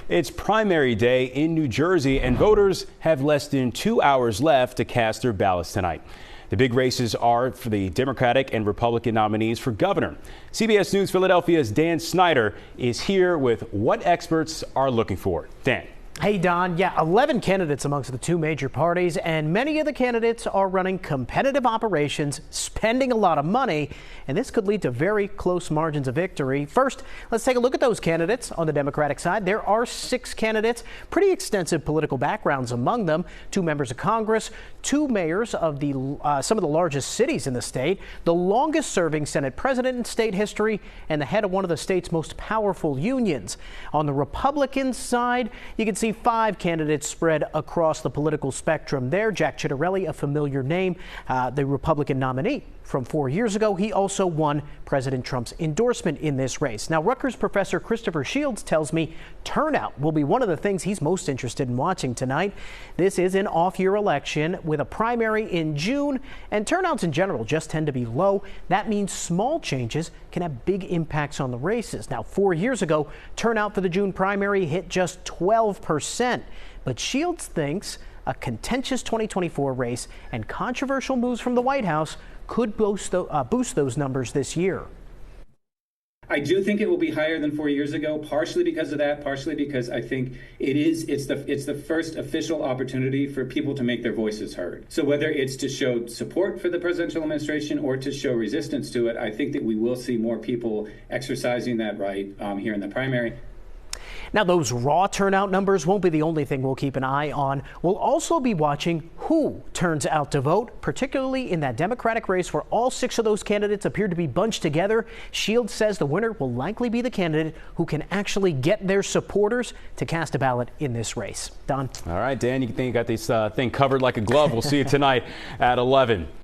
It's primary day in New Jersey, and voters have less than 2 hours left to cast their ballots tonight. The big races are for the Democratic and Republican nominees for governor. CBS News Philadelphia's Dan Snyder is here with what experts are looking for. Dan. Hey, Don. Yeah, 11 candidates amongst the two major parties, and many of the candidates are running competitive operations, spending a lot of money, and this could lead to very close margins of victory. First, let's take a look at those candidates on the Democratic side. There are 6 candidates, pretty extensive political backgrounds among them, 2 members of Congress, 2 mayors of some of the largest cities in the state, the longest serving Senate president in state history, and the head of one of the state's most powerful unions. On the Republican side, you can see 5 candidates spread across the political spectrum there. Jack Ciattarelli, a familiar name, the Republican nominee from 4 years ago. He also won President Trump's endorsement in this race. Now, Rutgers professor Kristoffer Shields tells me turnout will be one of the things he's most interested in watching tonight. This is an off-year election with a primary in June, and turnouts in general just tend to be low. That means small changes can have big impacts on the races. Now, 4 years ago, turnout for the June primary hit just 12%. But Shields thinks a contentious 2024 race and controversial moves from the White House could boost those numbers this year. I do think it will be higher than 4 years ago, partially because of that, partially because I think it's the first official opportunity for people to make their voices heard. So whether it's to show support for the presidential administration or to show resistance to it, I think that we will see more people exercising that right here in the primary. Now, those raw turnout numbers won't be the only thing we'll keep an eye on. We'll also be watching who turns out to vote, particularly in that Democratic race where all 6 of those candidates appear to be bunched together. Shields says the winner will likely be the candidate who can actually get their supporters to cast a ballot in this race. Don. All right, Dan, you got this thing covered like a glove. We'll see you tonight at 11.